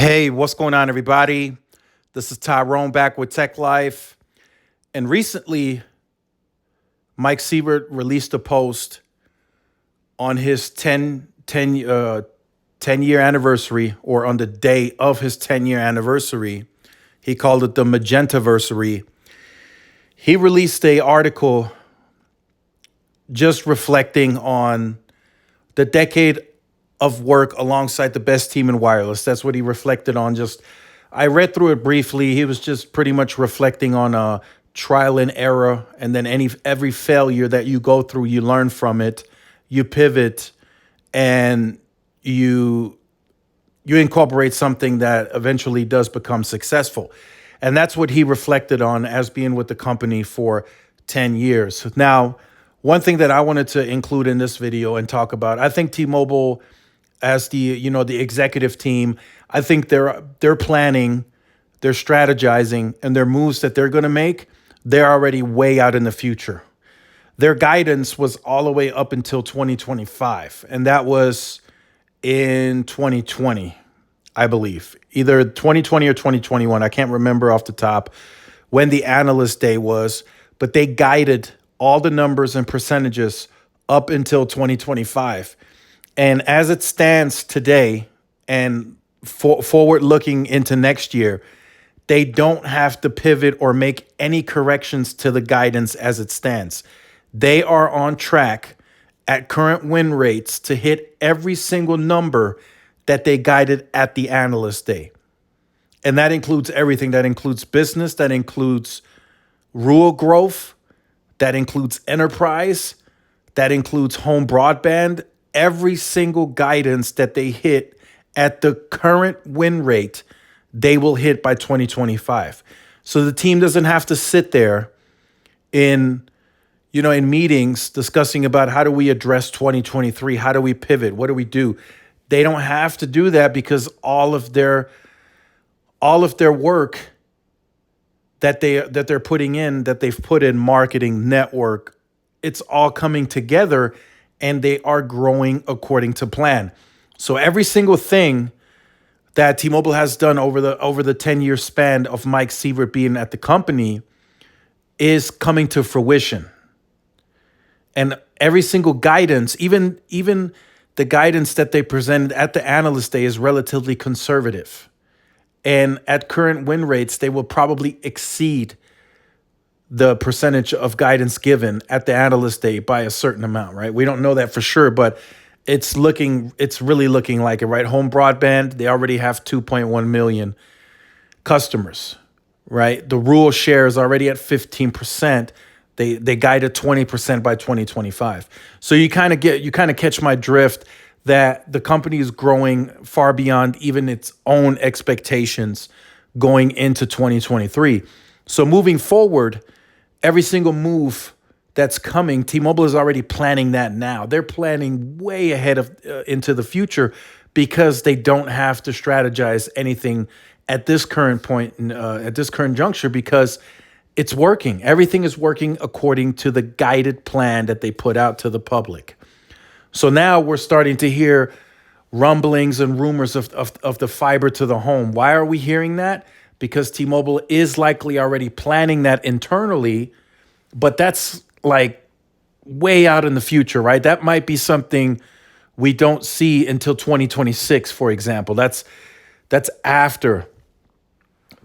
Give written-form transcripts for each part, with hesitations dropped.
Hey, what's going on, everybody? This is Tyrone back with Tech Life. And recently, Mike Sievert released a post on his 10-year anniversary, or on the day of his 10-year anniversary. He called it the Magentaversary. He released a article just reflecting on the decade of work alongside the best team in wireless. That's what he reflected on. I read through it briefly. He was just pretty much reflecting on a trial and error, and then every failure that you go through, you learn from it, you pivot, and you incorporate something that eventually does become successful. And that's what he reflected on as being with the company for 10 years. Now, one thing that I wanted to include in this video and talk about, I think T-Mobile, as the executive team, I think they're planning, they're strategizing, and their moves that they're going to make, they're already way out in the future. Their guidance was all the way up until 2025, and that was in 2020, I believe. Either 2020 or 2021, I can't remember off the top when the analyst day was, but they guided all the numbers and percentages up until 2025. And as it stands today and forward looking into next year, they don't have to pivot or make any corrections to the guidance as it stands. They are on track at current win rates to hit every single number that they guided at the analyst day. And that includes everything. That includes business, that includes rural growth, that includes enterprise, that includes home broadband. Every single guidance that they hit at the current win rate, they will hit by 2025. So the team doesn't have to sit there in meetings discussing about how do we address 2023? How do we pivot? What do we do? They don't have to do that because all of their work that they're putting in, that they've put in marketing, network, it's all coming together, and they are growing according to plan. So every single thing that T-Mobile has done over the 10-year span of Mike Sievert being at the company is coming to fruition. And every single guidance, even the guidance that they presented at the analyst day, is relatively conservative. And at current win rates, they will probably exceed the percentage of guidance given at the analyst day by a certain amount, right? We don't know that for sure, but it's really looking like it, right? Home broadband, they already have 2.1 million customers, right? The rural share is already at 15%. They guided 20% by 2025. So you kind of catch my drift that the company is growing far beyond even its own expectations going into 2023. So moving forward, every single move that's coming, T-Mobile is already planning that now. They're planning way ahead of into the future because they don't have to strategize anything at this current point, at this current juncture, because it's working. Everything is working according to the guided plan that they put out to the public. So now we're starting to hear rumblings and rumors of the fiber to the home. Why are we hearing that? Because T-Mobile is likely already planning that internally, but that's like way out in the future, right? That might be something we don't see until 2026, for example. That's after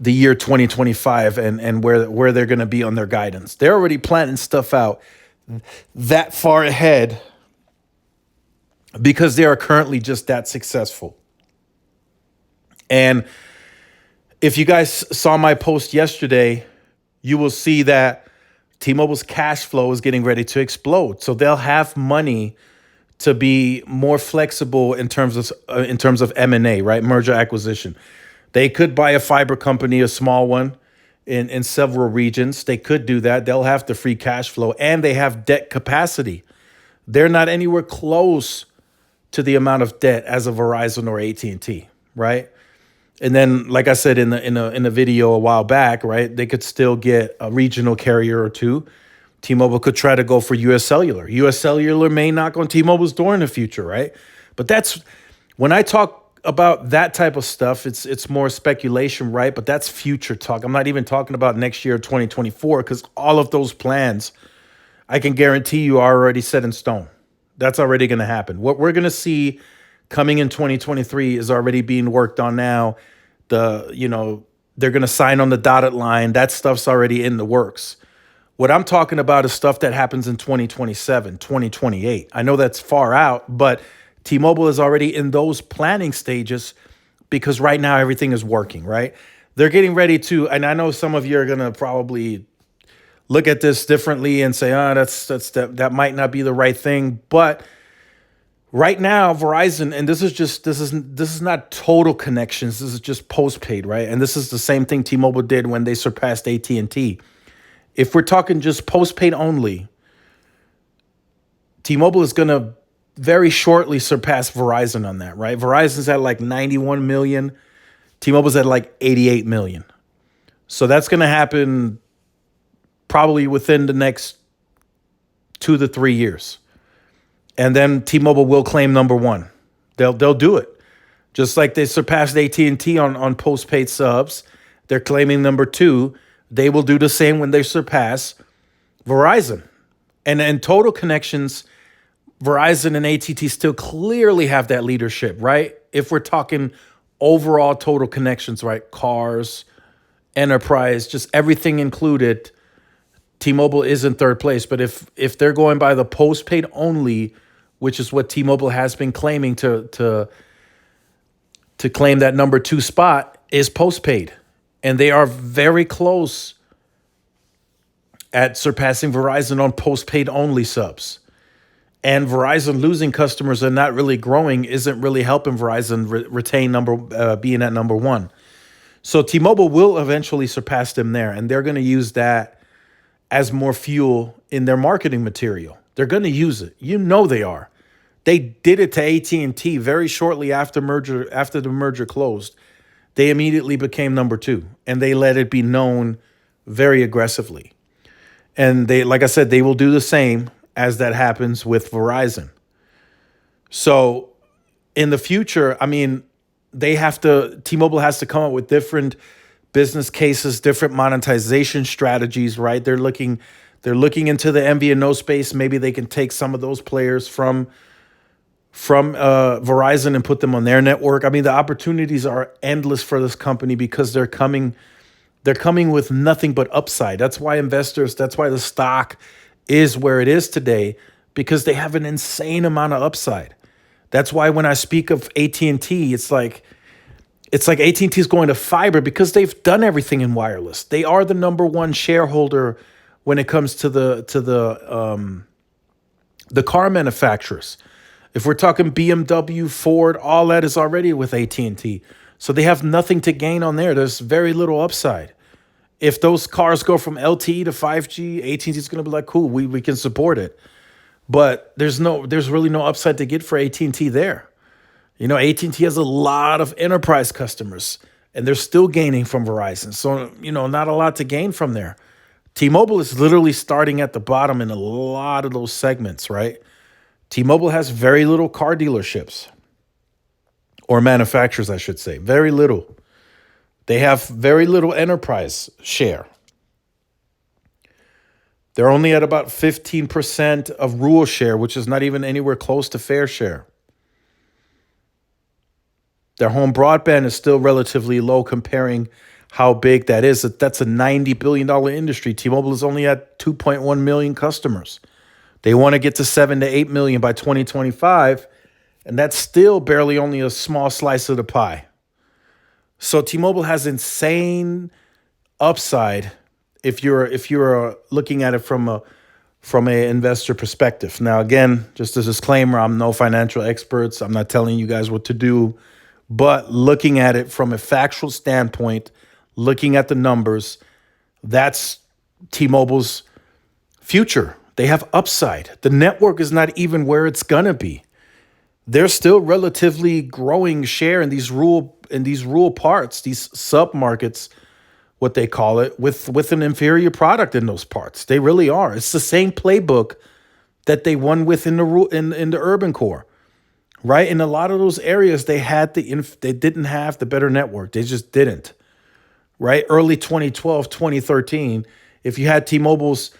the year 2025 and where they're going to be on their guidance. They're already planning stuff out that far ahead because they are currently just that successful. And if you guys saw my post yesterday, you will see that T-Mobile's cash flow is getting ready to explode. So they'll have money to be more flexible in terms of M&A, right? Merger acquisition. They could buy a fiber company, a small one, in several regions. They could do that. They'll have the free cash flow, and they have debt capacity. They're not anywhere close to the amount of debt as a Verizon or AT&T, right? And then, like I said in the video a while back, right, they could still get a regional carrier or two. T-Mobile could try to go for U.S. Cellular. U.S. Cellular may knock on T-Mobile's door in the future, right? But that's when I talk about that type of stuff, it's more speculation, right? But that's future talk. I'm not even talking about next year, 2024, because all of those plans, I can guarantee you, are already set in stone. That's already going to happen. What we're going to see coming in 2023 is already being worked on now. They're going to sign on the dotted line. That stuff's already in the works. What I'm talking about is stuff that happens in 2027, 2028. I know that's far out, but T-Mobile is already in those planning stages because right now everything is working, right? They're getting ready to, and I know some of you are going to probably look at this differently and say, that might not be the right thing. But right now, Verizon, and this is not total connections. This is just postpaid, right? And this is the same thing T-Mobile did when they surpassed AT&T. If we're talking just postpaid only, T-Mobile is going to very shortly surpass Verizon on that, right? Verizon's at like 91 million. T-Mobile's at like 88 million. So that's going to happen probably within the next 2 to 3 years. And then T-Mobile will claim number one. They'll do it. Just like they surpassed AT&T on postpaid subs, they're claiming number two. They will do the same when they surpass Verizon. And in total connections, Verizon and AT&T still clearly have that leadership, right? If we're talking overall total connections, right? Cars, enterprise, just everything included, T-Mobile is in third place. But if they're going by the postpaid only, which is what T-Mobile has been claiming to claim that number two spot, is postpaid. And they are very close at surpassing Verizon on postpaid only subs. And Verizon losing customers and not really growing isn't really helping Verizon retain being at number one. So T-Mobile will eventually surpass them there, and they're going to use that as more fuel in their marketing material. They're going to use it. You know they are. They did it to AT&T very shortly after the merger closed. They immediately became number two, and they let it be known very aggressively. And they, like I said, they will do the same as that happens with Verizon. So in the future, I mean, T-Mobile has to come up with different business cases, different monetization strategies, right? They're looking into the MVNO space. Maybe they can take some of those players from Verizon and put them on their network. I mean, the opportunities are endless for this company because they're coming with nothing but upside. That's why the stock is where it is today, because they have an insane amount of upside. That's why when I speak of AT&T, it's like AT&T is going to fiber because they've done everything in wireless. They are the number one shareholder when it comes to the car manufacturers. If we're talking BMW, Ford, all that is already with AT&T. So they have nothing to gain on there. There's very little upside. If those cars go from LTE to 5G, AT&T is going to be like, cool, we can support it. But there's really no upside to get for AT&T there. You know, AT&T has a lot of enterprise customers, and they're still gaining from Verizon. So, not a lot to gain from there. T-Mobile is literally starting at the bottom in a lot of those segments, right? T-Mobile has very little car dealerships, or manufacturers, I should say. Very little. They have very little enterprise share. They're only at about 15% of rural share, which is not even anywhere close to fair share. Their home broadband is still relatively low comparing how big that is. That's a $90 billion industry. T-Mobile is only at 2.1 million customers. They want to get to 7 to 8 million by 2025, and that's still barely only a small slice of the pie. So T-Mobile has insane upside if you're looking at it from a investor perspective. Now, again, just as a disclaimer, I'm no financial experts. I'm not telling you guys what to do, but looking at it from a factual standpoint, looking at the numbers, that's T-Mobile's future. They have upside. The network is not even where it's gonna be. They're still relatively growing share in these rural parts, these sub-markets, what they call it, with an inferior product in those parts. They really are. It's the same playbook that they won with in the urban core. right? In a lot of those areas, they didn't have the better network. They just didn't, right? Early 2012, 2013, if you had T-Mobile's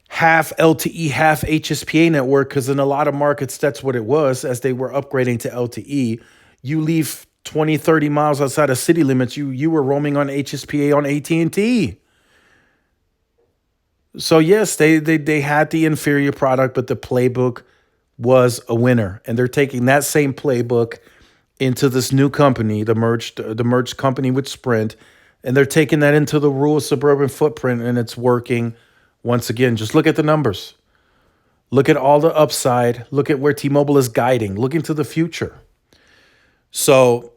half LTE, half HSPA network, because in a lot of markets, that's what it was as they were upgrading to LTE. You leave 20, 30 miles outside of city limits, you were roaming on HSPA on AT&T. So yes, they had the inferior product, but the playbook was a winner, and they're taking that same playbook into this new company, the merged company with Sprint, and they're taking that into the rural suburban footprint, and it's working. Once again, just look at the numbers. Look at all the upside. Look at where T-Mobile is guiding. Look into the future. So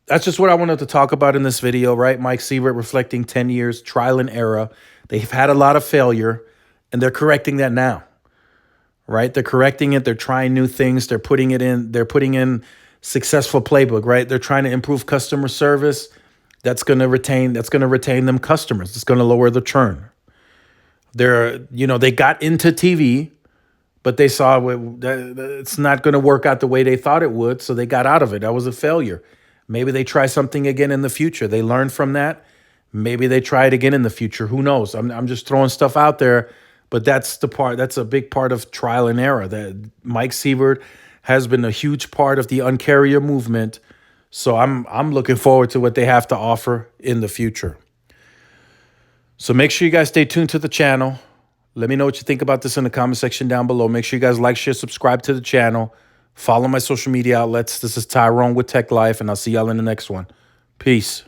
that's just what I wanted to talk about in this video, right? Mike Sievert reflecting 10 years, trial and error. They've had a lot of failure, and they're correcting that now, right? They're correcting it. They're trying new things. They're putting in successful playbook, right? They're trying to improve customer service. That's going to retain them customers. It's going to lower the churn. They got into TV, but they saw it's not going to work out the way they thought it would, so they got out of it. That was a failure. Maybe they try something again in the future. They learn from that. Maybe they try it again in the future. Who knows? I'm just throwing stuff out there, but that's a big part of trial and error. That Mike Sievert has been a huge part of the Un-carrier movement. So I'm looking forward to what they have to offer in the future. So make sure you guys stay tuned to the channel. Let me know what you think about this in the comment section down below. Make sure you guys like, share, subscribe to the channel. Follow my social media outlets. This is Tyrone with Tech Life, and I'll see y'all in the next one. Peace.